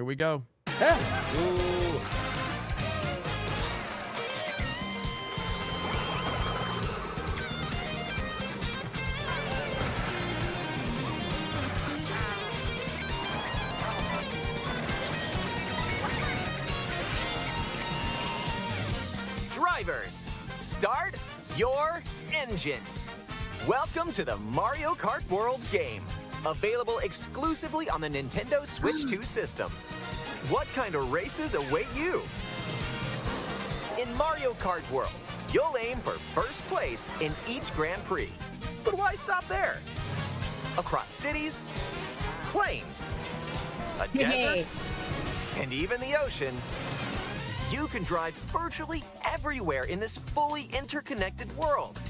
Here we go. Ooh. Drivers, start your engines. Welcome to the Mario Kart World game, available exclusively on the Nintendo Switch 2 system. What kind of races await you? In Mario Kart World, you'll aim for first place in each Grand Prix. But why stop there? Across cities, plains, a desert, and even the ocean, you can drive virtually everywhere in this fully interconnected world.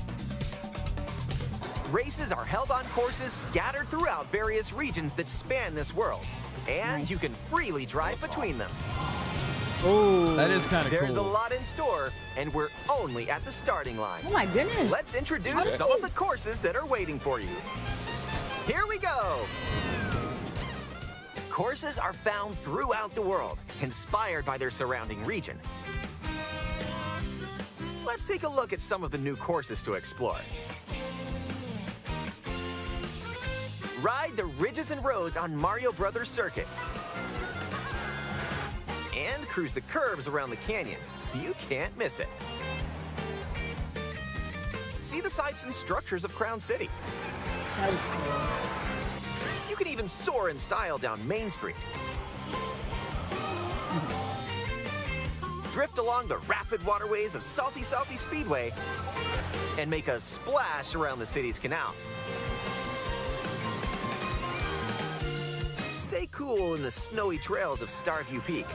Races are held on courses scattered throughout various regions that span this world, and you can freely drive between them. Oh, that is kind of cool. There's a lot in store, and we're only at the starting line. Oh my goodness. Let's introduce some of the courses that are waiting for you. Here we go. Courses are found throughout the world, inspired by their surrounding region. Let's take a look at some of the new courses to explore. Ride the ridges and roads on Mario Brothers Circuit. And cruise the curves around the canyon. You can't miss it. See the sights and structures of Crown City. That was cool. You can even soar in style down Main Street. Drift along the rapid waterways of Salty Speedway and make a splash around the city's canals. Stay cool in the snowy trails of Starview Peak.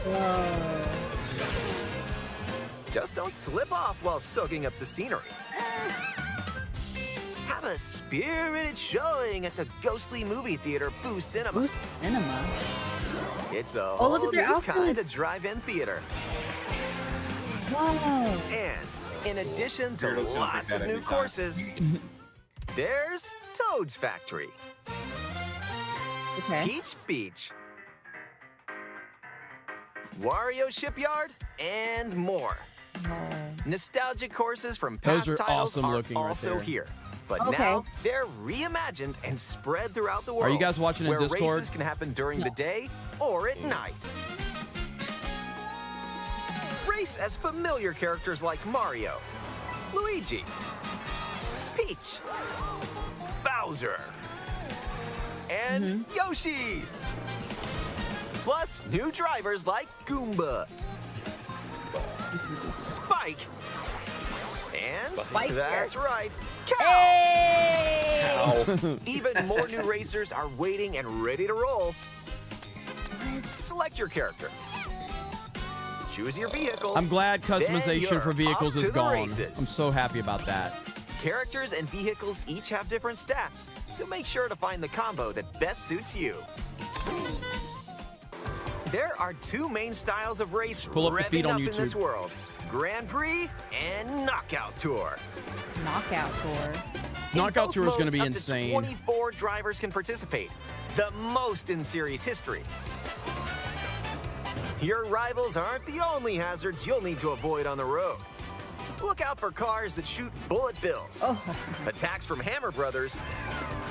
Just don't slip off while soaking up the scenery. Have a spirited showing at the ghostly movie theater Boo Cinema. Boo Cinema. It's a Oh, look whole at their new outfits. kind of drive-in theater. Wow. And in addition to lots of new courses, there's Toad's Factory, Okay. Peach Beach, Wario Shipyard, and more. Nostalgic courses from past Those are titles awesome are looking right also there. here. But Okay. now they're reimagined and spread throughout the world. Are you guys watching in where Discord? races can happen during the day or at night. Race as familiar characters like Mario, Luigi, Peach, Bowser, and Yoshi. Plus new drivers like Goomba, Spike, and Spike that's right, Cow. Hey! Even more new racers are waiting and ready to roll. Select your character. Choose your vehicle. I'm glad Then customization you're for vehicles off is to the gone. races. I'm so happy about that. Characters and vehicles each have different stats, so make sure to find the combo that best suits you. There are two main styles of race Pull up the feed revving on up in YouTube. this world: Grand Prix and Knockout Tour. Knockout tour. In Knockout both Tour is going to modes, be up insane. 24 drivers can participate, the most in series history. Your rivals aren't the only hazards you'll need to avoid on the road. Look out for cars that shoot bullet bills, Oh. attacks from Hammer Brothers,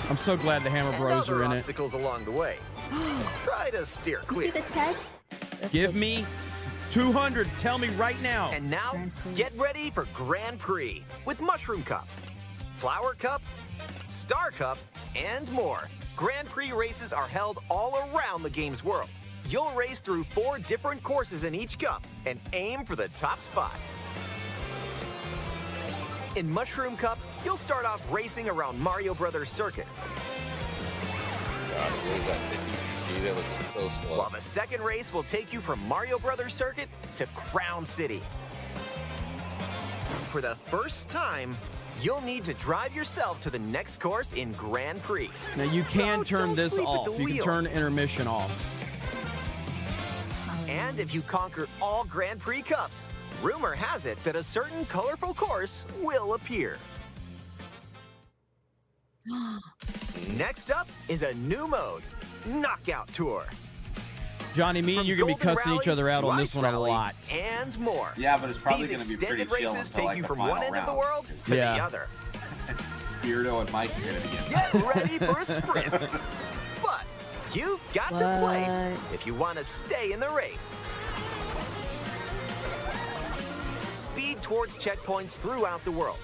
I'm so glad the Hammer and Bros other are in it. obstacles along the way. Try to steer See clear. the text? Give me 200. Tell me right now. And now, Grand Prix. get ready for Grand Prix with Mushroom Cup, Flower Cup, Star Cup, and more. Grand Prix races are held all around the game's world. You'll race through 4 different courses in each cup and aim for the top spot. In Mushroom Cup, you'll start off racing around Mario Brothers Circuit, God, what is that 50cc? That looks so slow. while the second race will take you from Mario Brothers Circuit to Crown City. For the first time, you'll need to drive yourself to the next course in Grand Prix. Now you can So turn don't this sleep at off. the You can wheel. turn intermission off. And if you conquer all Grand Prix Cups, rumor has it that a certain colorful course will appear. Next up is a new mode, Knockout Tour. Johnny, me and From you're going to be Golden cussing each Rally other out to on Ice this one a Rally lot. And more. Yeah, but it's probably These going to be pretty extended chill races until take like you the from final one end of the round. world to Yeah. the other. Beardo and Mike are going to be in. Get ready for a sprint. But you've got to place if you want to stay in the race. Speed towards checkpoints throughout the world.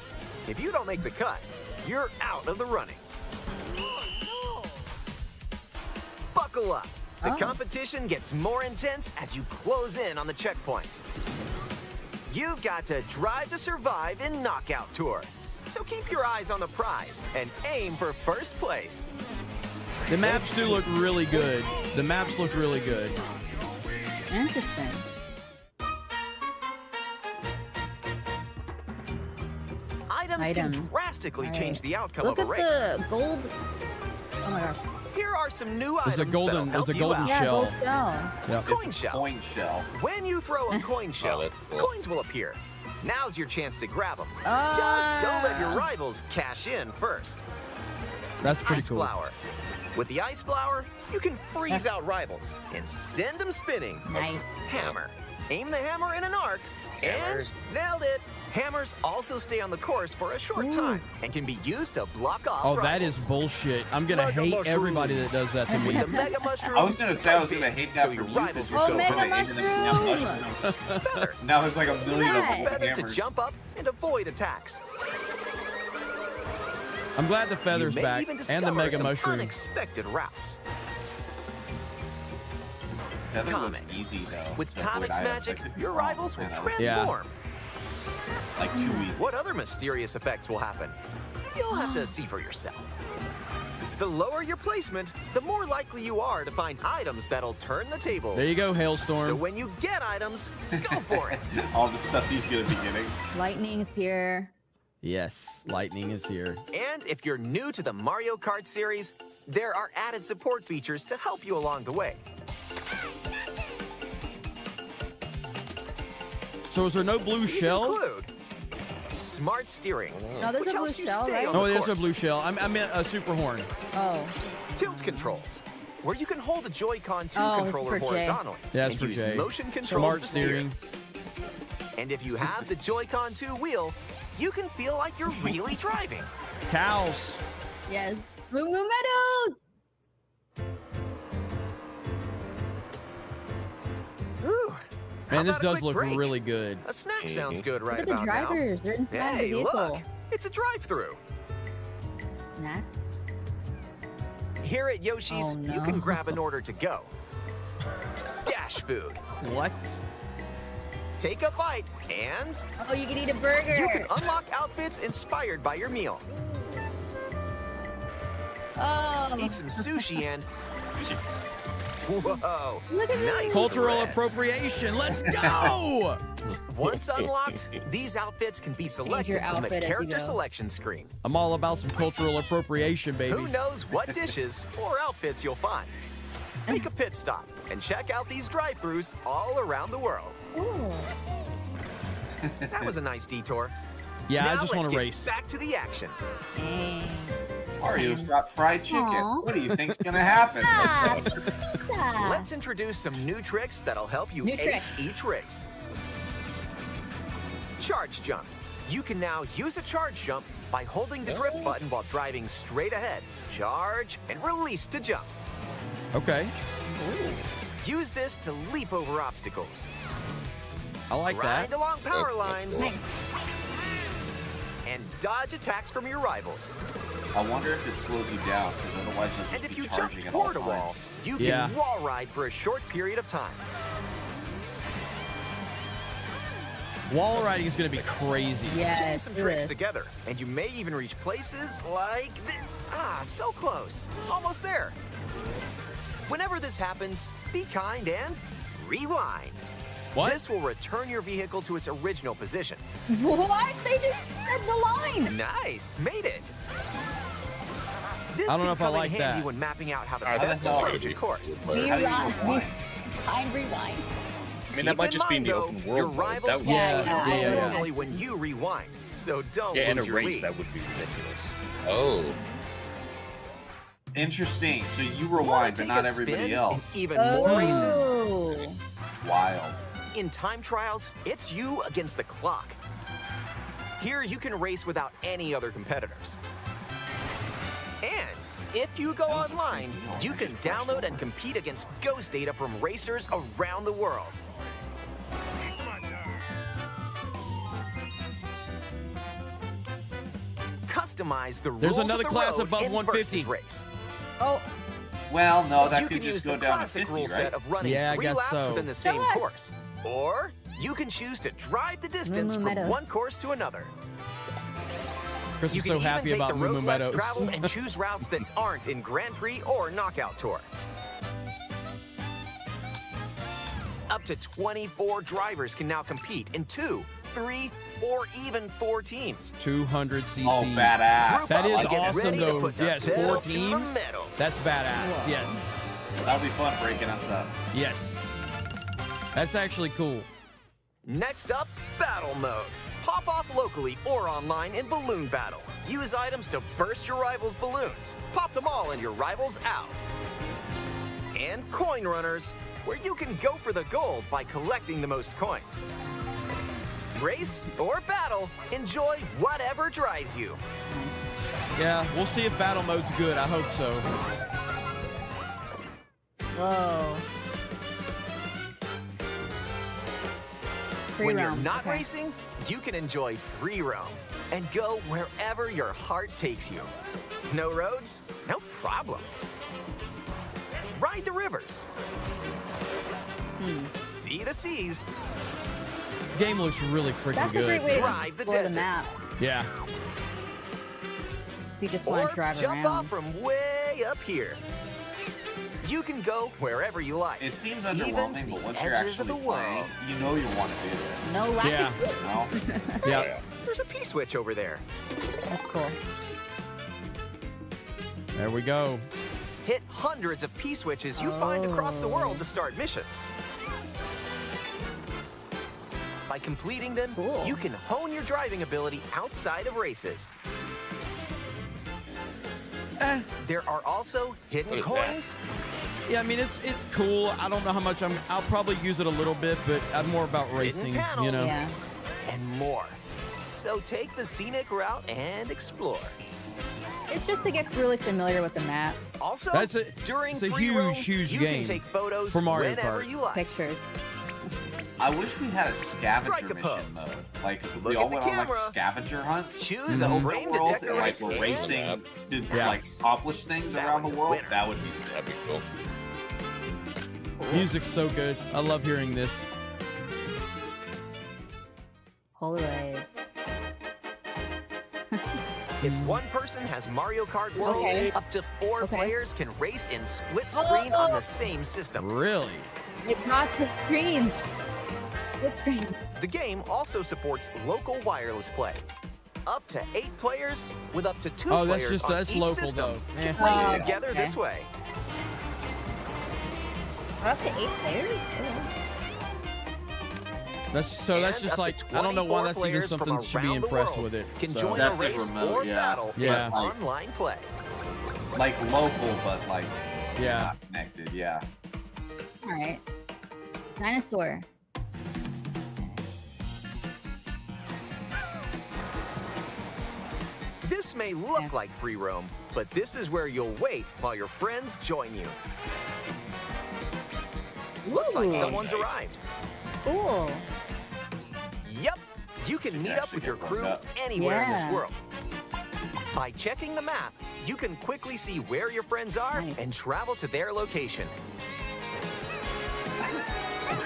If you don't make the cut, you're out of the running. Buckle up. The competition gets more intense as you close in on the checkpoints. You've got to drive to survive in Knockout Tour. So keep your eyes on the prize and aim for first place. The maps do look really good. The maps look really good. Interesting. Items can drastically change the outcome Look of a at race. the gold. Oh my gosh. Here are some new items There's a golden, that'll help there's a you golden out. Yeah, shell. gold shell. Yep. Coin shell. Coin shell. When you throw a coin shell, that's cool. coins will appear. Now's your chance to grab them. Just don't let your rivals cash in first. That's pretty Ice cool. flower. With the ice flower, you can freeze out rivals and send them spinning. Nice. Hammer. Aim the hammer in an arc Hammers. and nailed it. Hammers also stay on the course for a short time and can be used to block off Oh, that rivals. is bullshit. I'm going to Mega hate mushroom. everybody that does that to me. With the mega mushroom. I was going to say I was going to hate that so for your you rivals because will you're Oh, so mega good at aiming at mushroom. mushrooms. feather. Now there's like a million of Look at them. that. Feather to Hammers. jump up and avoid attacks. I'm glad the feather's you may back even and the discover mega some mushroom. unexpected routes. Feather looks Comic. easy though. With to avoid comics items. magic, I could be your wrong, rivals will man. I was transform. like too easy. What other mysterious effects will happen? You'll have to see for yourself. The lower your placement, the more likely you are to find items that'll turn the tables. There you go, Hailstorm. So when you get items, go for it. All the stuff he's going to be getting. Lightning's here. Yes, lightning is here. And if you're new to the Mario Kart series, there are added support features to help you along the way. So is there no blue These shell? include smart steering, No, there's which a blue helps you shell, stay right? on Oh, the there's a course. blue shell. I meant a super horn. Oh. Tilt controls, where you can hold the Joy-Con 2 Oh, it's controller for Jay. horizontally Yeah, it's and for use Jay. motion controls Smart to steer. steering. And if you have the Joy-Con 2 wheel, you can feel like you're really driving. Cows. Yes. Moo Moo Meadows. Whew. How Man, this about a does quick look break? really good. A snack sounds good Look right at the about now. drivers. They're inside Hey, the vehicle. look! It's a drive-through. Snack. Here at Yoshi's, Oh, you can no. grab an order to go. Dash food. What? Take a bite, and Oh, you can eat a burger. you can unlock outfits inspired by your meal. Oh. Eat some sushi and... Whoa! Look at Nice this. Cultural threads. appropriation. Let's go! Once unlocked, these outfits can be selected from the outfit as you character go. selection screen. I'm all about some cultural appropriation, baby. Who knows what dishes or outfits you'll find? Make a pit stop and check out these drive-thrus all around the world. Ooh. That was a nice detour. Yeah, now I just let's want to get race. back to the action. Dang. Mario's got fried chicken. Aw. What do you think's going to happen? Ah, pizza. Let's introduce some new tricks that'll help you New ace trick. each race. Charge jump. You can now use a charge jump by holding the drift button while driving straight ahead. Charge and release to jump. Okay. Use this to leap over obstacles. I like Grind that. along power That's lines Nice. and dodge attacks from your rivals. I wonder if it slows you down, because otherwise you'll And just if be you jump charging at all toward a wall, times. you Yeah. can wall ride for a short period of time. Wall riding is going to be crazy. Chain Yes. some do tricks this. together, and you may even reach places like this. Ah, so close. Almost there. Whenever this happens, be kind and rewind. What? This will return your vehicle to its original position. What? They just said the line. Nice, made it. This I don't know can if I come like in handy that. when mapping out how to How the best hell approach would a course. How do you Rewind. rewind? Find rewind. I mean, that might just be in the though, open world. your mode. rivals That would will Yeah, still yeah, be yeah, yeah. normally when you rewind, so don't yeah, in a lose your race, lead. that would be ridiculous. Oh. Interesting. So you Wanna rewind, but take not a everybody spin else. in even more races? Oh. Wild. In time trials, it's you against the clock. Here you can race without any other competitors. And if you go That was a online, great deal. you I can just brushed download over and it. compete against ghost data from racers around the world. Customize the There's rules another of the class road above in 150. versus race. Oh. Well, no, that You could can use just the go down to classic 50, rule right? set of running Yeah, I 3 guess laps so. within the same Yes. course. Or you can choose to drive the distance Moo from Meadows. one course to another. Chris You is can so even happy take about the Moo Moo road less Meadows. traveled and choose routes that aren't in Grand Prix or Knockout Tour. Up to 24 drivers can now compete in 2, 3, or even 4 teams. 200 cc. Oh, badass. Group That up is and get awesome, ready to though. put the Yes, pedal 4 to the teams. metal. That's badass. Yes. That'll be fun breaking us up. Yes. That's actually cool. Next up, battle mode. Pop off locally or online in balloon battle. Use items to burst your rivals' balloons. Pop them all and your rivals out. And coin runners, where you can go for the gold by collecting the most coins. Race or battle, enjoy whatever drives you. Yeah, we'll see if battle mode's good. I hope so. Whoa. Free When roam. you're not Okay. racing, you can enjoy free roam and go wherever your heart takes you. No roads? No problem. Ride the rivers. See the seas. Game looks really freaking That's a good. great way to Drive the explore the desert. map. Yeah. If you just Or want to drive jump around. off from way up here. You can go wherever you like. It seems even to underwhelming, but the once you're edges of actually the playing, world. you know you want to do this. No lack Yeah. of No? Yeah. There's a P-switch over there. That's cool. There we go. Hit hundreds of P-switches you find across the world to start missions. By completing them, Cool. you can hone your driving ability outside of races. Eh. There are also hidden What is coins. Yeah, I mean it's cool. I don't know how much I'll probably use it a little bit, but I'm more about racing, panels. you know. Yeah. And more. So take the scenic route and explore. It's just to get really familiar with the map. Also, That's a- during it's a free huge, roam, huge you game can take photos for Mario whenever Kart. you like. Pictures. I wish we had a scavenger Strike a mission pose. mode. Like, Look we at all the went on like camera. scavenger hunts. Choose in a open frame to world, and decorate like we're and- racing to Yeah. like accomplish things That around one's the a world. winner. That would be sick. That'd be cool. Music's so good. I love hearing this. Polaroids. If one person has Mario Kart World, Okay. up to 4 Okay. players can race in split screen on Oh. the same system. Really? It brought the screens. What screens? The game also supports local wireless play. Up to 8 players with up to 2 Oh, that's players just on that's each local system. though. Eh. Race Oh, together okay. this way. We're up to 8 players? Oh. That's And just up to like I don't know why 24 that's even players something from to be around the impressed world with it. Can So- join a That's like race remote, or yeah. battle Yeah. in online play. Like local, but like Yeah. not connected. Yeah. Alright. Dinosaur. This may look Yeah. like free roam, but this is where you'll wait while your friends join you. Looks like Ooh. someone's Nice. arrived. Cool. Yep, you can meet up actually with your get crew warmed up. anywhere in this Yeah. world. By checking the map, you can quickly see where your friends are Nice. and travel to their location.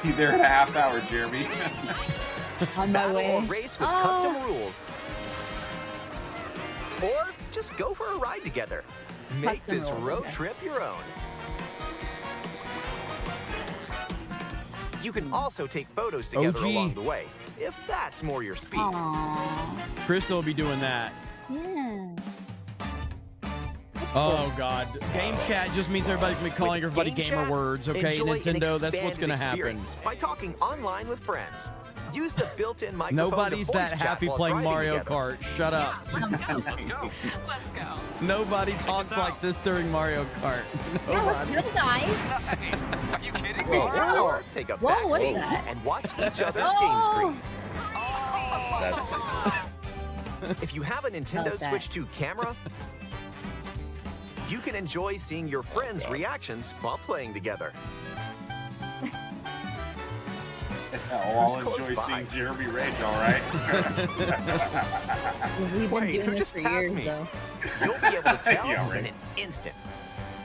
Be there in a half hour, Jeremy. On my Battle way. or race with Oh. custom rules. Or just go for a ride together. Make Custom this rules, road okay. trip your own. You can also take photos together OG. along the way, if that's more your speed. Aww. Crystal will be doing that. Yeah. Oh God. Game chat just means everybody can be calling With everybody Game gamer Chat, words, okay? enjoy an Nintendo, that's what's expanded gonna happen. experience by talking online with friends. Use the built-in microphone Nobody's to voice that chat happy while playing driving Mario together. Kart. Shut up. Let's go. Let's go. Let's go. Nobody talks like this during Mario Kart. Yeah, Nobody. let's go, guys. Are you kidding me? Whoa. Or take a Whoa, back what's seat that? and watch each other's Oh. game screens. That's pretty cool. If you have a Nintendo Love that. Switch 2 camera, you can enjoy seeing your friends' God. reactions while playing together. I'll Who's close enjoy by? seeing Jeremy rage, all right? We've been Wait, doing who this just for passed years, me? though. You'll be able to tell Yeah, right. in an instant.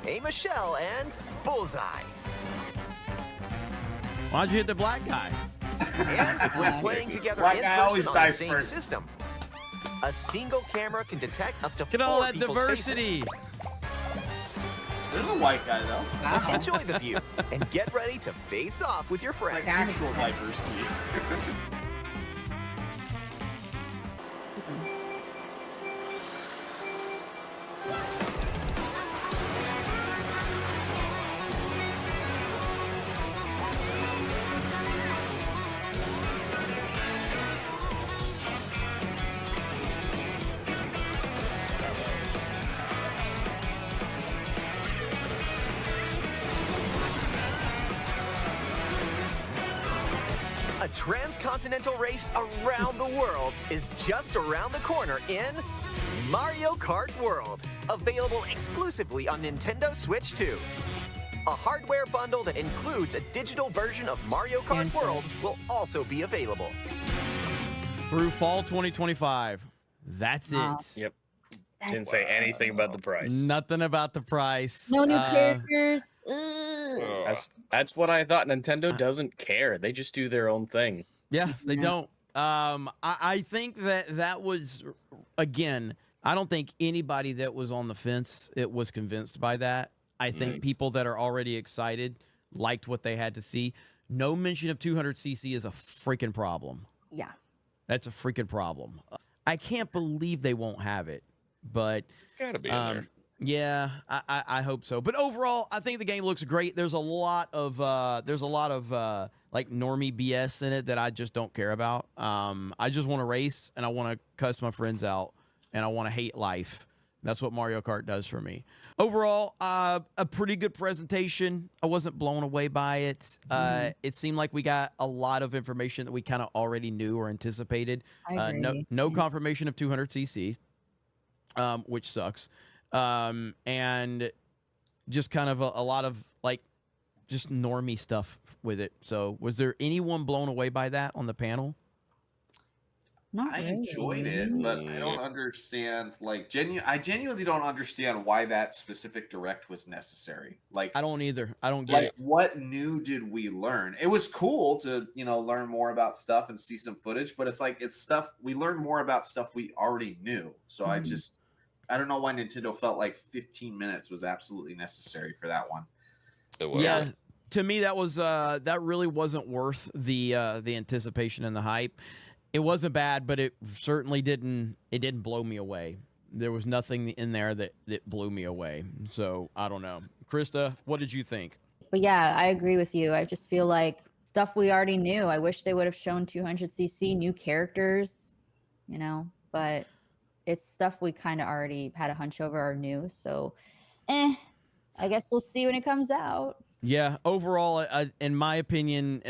Aim a shell and bullseye. Why'd you hit the black guy? And when playing together Black in guy always person on the dies same first. system, a single camera can detect up to Get all 4 that people's diversity. There's a white guy, though. faces. Enjoy the view and get ready to face off with your Like friends. actual diversity. A transcontinental race around the world is just around the corner in Mario Kart World, available exclusively on Nintendo Switch 2. A hardware bundle that includes a digital version of Mario Kart World will also be available. Through fall 2025. That's Wow. it. Yep. Didn't say anything about the price. Nothing about the price. No new Uh, characters. Ugh. Oh. That's what I thought. Nintendo doesn't care. They just do their own thing. Yeah, they Yeah. don't. I think that was, again, I don't think anybody that was on the fence was convinced by that. I think people that are already excited liked what they had to see. No mention of 200cc is a freaking problem. Yeah. That's a freaking problem. I can't believe they won't have it, but It's got to be in there. yeah, I hope so. But overall, I think the game looks great. There's a lot of like normie BS in it that I just don't care about. I just want to race and I want to cuss my friends out and I want to hate life. That's what Mario Kart does for me. Overall, a pretty good presentation. I wasn't blown away by it. It seemed like we got a lot of information that we kind of already knew or anticipated. I agree. No confirmation of 200cc, which sucks. And just kind of a lot of like just normie stuff with it. So was there anyone blown away by that on the panel? Not I really. enjoyed it, but I don't understand. Like, I genuinely don't understand why that specific direct was necessary. Like, I don't either. I don't get like it. what new did we learn? It was cool to learn more about stuff and see some footage, but it's like it's stuff we learned more about stuff we already knew. So I don't know why Nintendo felt like 15 minutes was absolutely necessary for that one. It was. Yeah, to me that was that really wasn't worth the anticipation and the hype. It wasn't bad, but it certainly didn't blow me away. There was nothing in there that blew me away. So I don't know. Krista, what did you think? But yeah, I agree with you. I just feel like stuff we already knew. I wish they would have shown 200cc, new characters, but it's stuff we kind of already had a hunch over or knew. So, I guess we'll see when it comes out. Yeah, overall, in my opinion,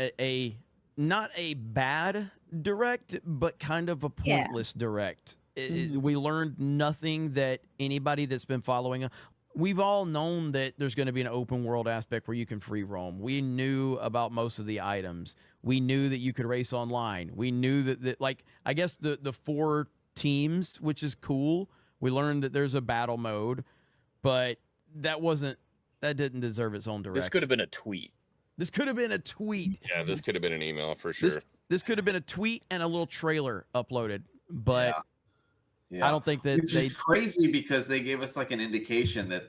not a bad direct, but kind of a Yeah. pointless direct. We learned nothing that anybody that's been following. We've all known that there's going to be an open world aspect where you can free roam. We knew about most of the items. We knew that you could race online. We knew that like, I guess the 4 teams, which is cool. We learned that there's a battle mode, but that didn't deserve its own direct. This could have been a tweet. This could have been a tweet. Yeah, this could have been an email for sure. This could have been a tweet and a little trailer uploaded, but Yeah. I don't think that Which is crazy because they gave us like an indication that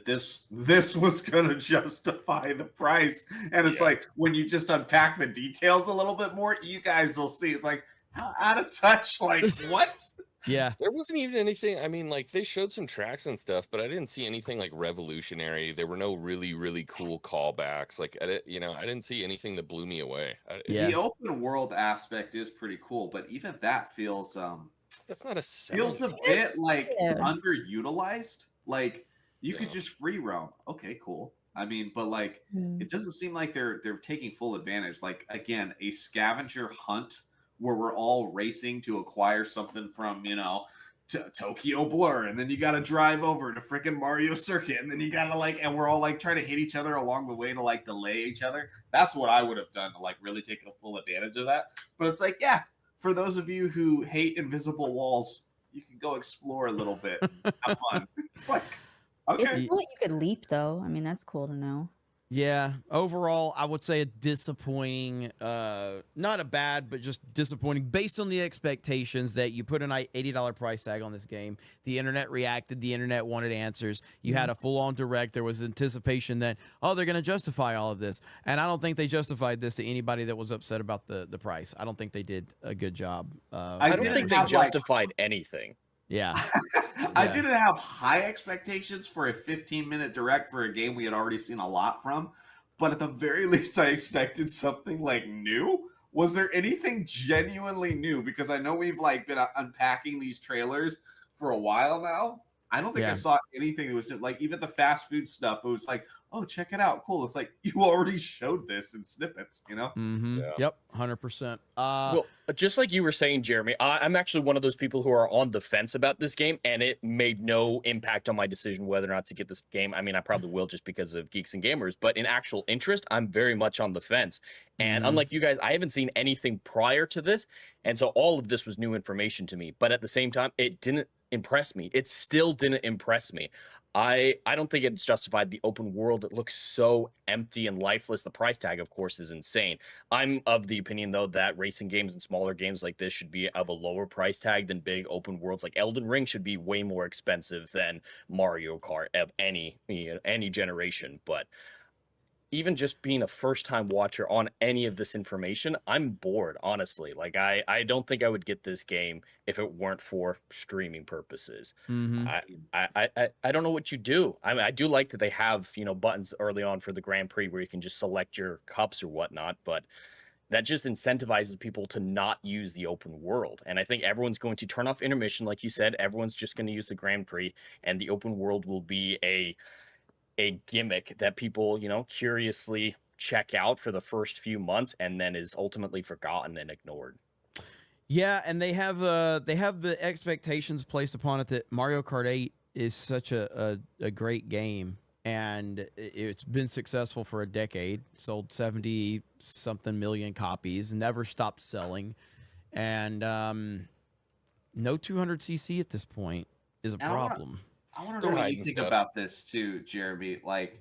this was going to justify the price, and it's like when you just unpack the details a little bit more, you guys will see it's like how out of touch. Like what? Yeah. There wasn't even anything. I mean, like they showed some tracks and stuff, but I didn't see anything like revolutionary. There were no really, really cool callbacks. Like, I didn't see anything that blew me away. Yeah. The open world aspect is pretty cool, but even that That's not a selling feels a point. bit like Yeah. underutilized. Like you could Yeah. just free roam. Okay, cool. I mean, but like Mm. it doesn't seem like they're taking full advantage. Like again, a scavenger hunt where we're all racing to acquire something from, Tokyo Blur, and then you got to drive over to freaking Mario Circuit, and then you got to and we're all like trying to hit each other along the way to like delay each other. That's what I would have done to like really take a full advantage of that. But it's like, yeah, for those of you who hate invisible walls, you can go explore a little bit, and have fun. It's like, okay, It's cool that you could leap, though. I mean, that's cool to know. Yeah, overall, I would say a disappointing, not a bad, but just disappointing based on the expectations that you put an $80 price tag on this game. The internet reacted, the internet wanted answers. You had a full-on direct. There was anticipation that, oh, they're going to justify all of this. And I don't think they justified this to anybody that was upset about the price. I don't think they did a good job. I don't didn't think they have, justified anything. Yeah. I Yeah. didn't have high expectations for a 15-minute direct for a game we had already seen a lot from, but at the very least, I expected something like new. Was there anything genuinely new? Because I know we've like been unpacking these trailers for a while now. I don't think I Yeah. saw anything that was like even the fast food stuff. It was like, oh, check it out, cool. It's like you already showed this in snippets, Mm-hmm. Yeah. Yep. 100%. Well, just like you were saying, Jeremy, I'm actually one of those people who are on the fence about this game, and it made no impact on my decision whether or not to get this game. I mean, I probably will just because of Geeks and Gamers, but in actual interest, I'm very much on the fence. And Mhm. unlike you guys, I haven't seen anything prior to this, and so all of this was new information to me. But at the same time, it didn't impress me. It still didn't impress me. I don't think it's justified. The open world, it looks so empty and lifeless. The price tag, of course, is insane. I'm of the opinion, though, that racing games and smaller games like this should be of a lower price tag than big open worlds. Like Elden Ring should be way more expensive than Mario Kart of any generation. But even just being a first-time watcher on any of this information, I'm bored, honestly. Like I don't think I would get this game if it weren't for streaming purposes. Mhm. I don't know what you do. I mean, I do like that they have, buttons early on for the Grand Prix where you can just select your cups or whatnot, but that just incentivizes people to not use the open world. And I think everyone's going to turn off intermission, like you said. Everyone's just going to use the Grand Prix, and the open world will be a gimmick that people, curiously check out for the first few months and then is ultimately forgotten and ignored. Yeah, and they have the expectations placed upon it that Mario Kart 8 is such a great game, and it's been successful for a decade. Sold 70 something million copies, never stopped selling, and no 200cc at this point is a And I wanna- problem. I want to They're know what you hiding think stuff. about this too, Jeremy. Like,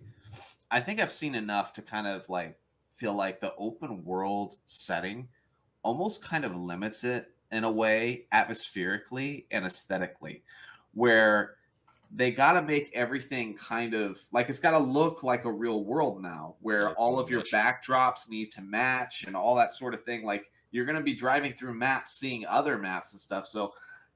I think I've seen enough to kind of like feel like the open world setting almost kind of limits it in a way, atmospherically and aesthetically, where they got to make everything kind of like it's got to look like a real world now, where Yeah, all of your mesh. backdrops need to match and all that sort of thing. Like, you're going to be driving through maps, seeing other maps and stuff. So,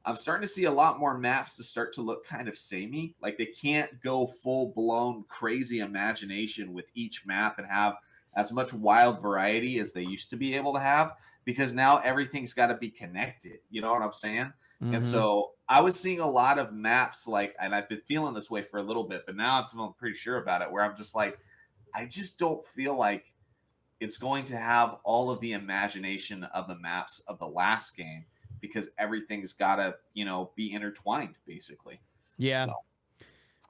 I'm starting to see a lot more maps to start to look kind of samey. Like they can't go full blown crazy imagination with each map and have as much wild variety as they used to be able to have because now everything's got to be connected. You know what I'm saying? And Mhm. so I was seeing a lot of maps and I've been feeling this way for a little bit, but now I'm feeling pretty sure about it where I'm just like, I just don't feel like it's going to have all of the imagination of the maps of the last game because everything's got to, be intertwined basically. Yeah. So.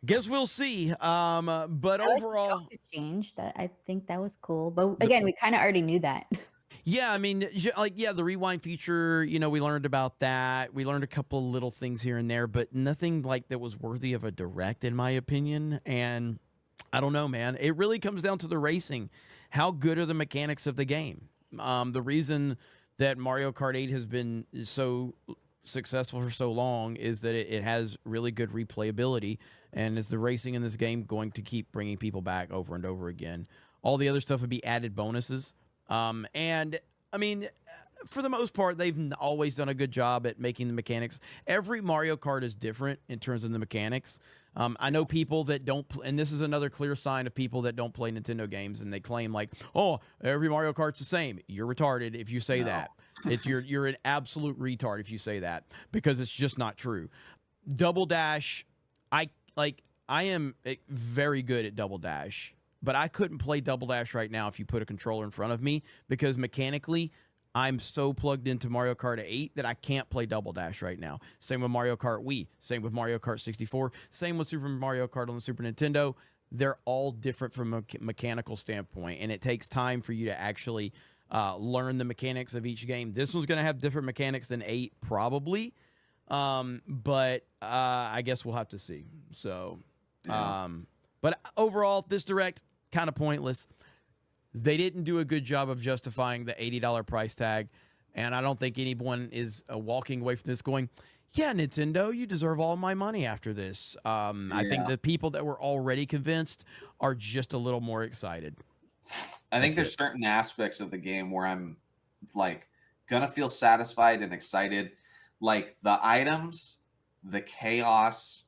Guess we'll see. But I like the overall, outfit change. That I think that was cool. But again, we kind of already knew that. yeah, I mean, the rewind feature, we learned about that. We learned a couple of little things here and there, but nothing like that was worthy of a direct, in my opinion. And I don't know, man. It really comes down to the racing. How good are the mechanics of the game? The reason that Mario Kart 8 has been so successful for so long is that it has really good replayability. And is the racing in this game going to keep bringing people back over and over again? All the other stuff would be added bonuses. And I mean, for the most part, they've always done a good job at making the mechanics. Every Mario Kart is different in terms of the mechanics. I know people that don't, and this is another clear sign of people that don't play Nintendo games, and they claim like, "Oh, every Mario Kart's the same." You're retarded if you say that. It's you're an absolute retard if you say that, because it's just not true. Double Dash, I am very good at Double Dash, but I couldn't play Double Dash right now if you put a controller in front of me, because mechanically I'm so plugged into Mario Kart 8 that I can't play Double Dash right now. Same with Mario Kart Wii. Same with Mario Kart 64. Same with Super Mario Kart on the Super Nintendo. They're all different from a mechanical standpoint, and it takes time for you to actually learn the mechanics of each game. This one's going to have different mechanics than 8, probably, but I guess we'll have to see. So, but overall, this Direct, kind of pointless. They didn't do a good job of justifying the $80 price tag, and I don't think anyone is walking away from this going, yeah, Nintendo, you deserve all my money after this. I think the people that were already convinced are just a little more excited. I think there's certain aspects of the game where I'm like gonna feel satisfied and excited, like the items, the chaos,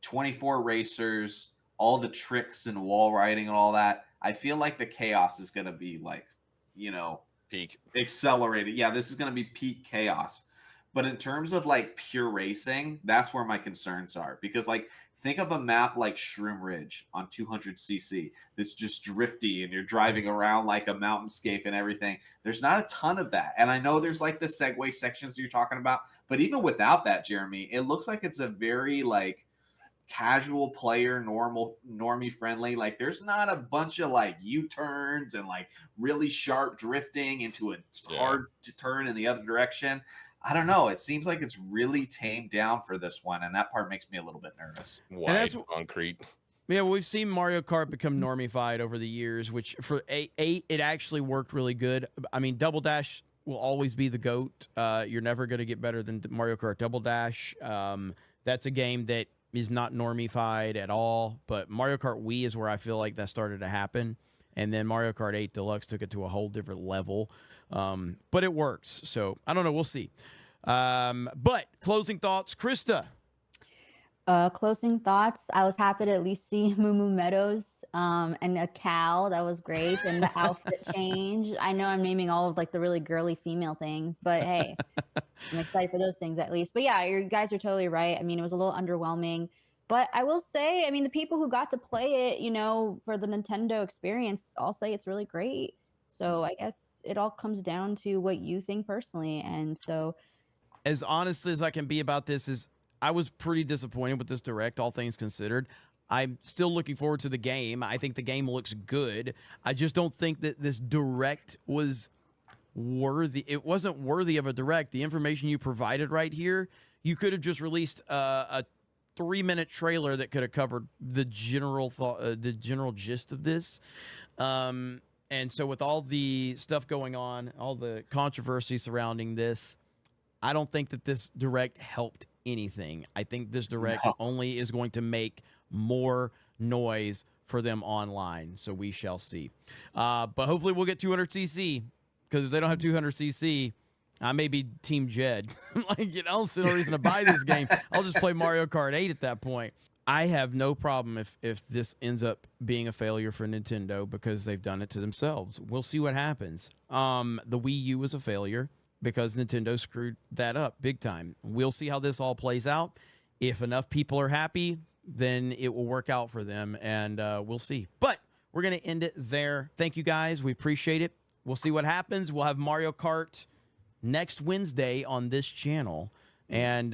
24 racers, all the tricks and wall riding and all that. I feel like the chaos is going to be like, peak accelerated. Yeah, this is going to be peak chaos. But in terms of like pure racing, that's where my concerns are. Because like, think of a map like Shroom Ridge on 200cc that's just drifty and you're driving around like a mountainscape and everything. There's not a ton of that. And I know there's like the Segway sections you're talking about. But even without that, Jeremy, it looks like it's a very like casual player, normie friendly. Like there's not a bunch of like U-turns and like really sharp drifting into a hard to turn in the other direction. I don't know. It seems like it's really tamed down for this one, and that part makes me a little bit nervous. Wide concrete. Yeah, well, we've seen Mario Kart become normified over the years, which for 8 it actually worked really good. I mean, Double Dash will always be the GOAT. You're never going to get better than Mario Kart Double Dash. That's a game that is not normified at all, but Mario Kart Wii is where I feel like that started to happen, and then Mario Kart 8 Deluxe took it to a whole different level, but it works, so I don't know, we'll see. But closing thoughts, Krista. Closing thoughts, I was happy to at least see Moo Moo Meadows and a cow. That was great, and the outfit change. I know I'm naming all of like the really girly female things, but hey, I'm excited for those things at least. But yeah, you guys are totally right. I mean, it was a little underwhelming, but I will say, I mean, the people who got to play it, for the Nintendo experience, all say it's really great. So I guess it all comes down to what you think personally. And so, as honest as I can be about this, is I was pretty disappointed with this Direct, all things considered. I'm still looking forward to the game. I think the game looks good. I just don't think that this Direct was worthy. It wasn't worthy of a Direct. The information you provided right here, you could have just released a 3-minute trailer that could have covered the general thought, the general gist of this. And so with all the stuff going on, all the controversy surrounding this, I don't think that this Direct helped anything. I think this Direct only is going to make more noise for them online. So we shall see. But hopefully we'll get 200cc, because if they don't have 200cc, I may be Team Jed. Like, there's no reason to buy this game. I'll just play Mario Kart 8 at that point. I have no problem if this ends up being a failure for Nintendo, because they've done it to themselves. We'll see what happens. The Wii U was a failure because Nintendo screwed that up big time. We'll see how this all plays out. If enough people are happy, then it will work out for them, and we'll see. But we're going to end it there. Thank you, guys. We appreciate it. We'll see what happens. We'll have Mario Kart next Wednesday on this channel. And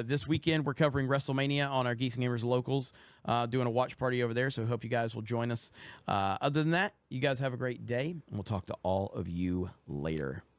this weekend, we're covering WrestleMania on our Geeks and Gamers Locals, doing a watch party over there. So I hope you guys will join us. Other than that, you guys have a great day, and we'll talk to all of you later.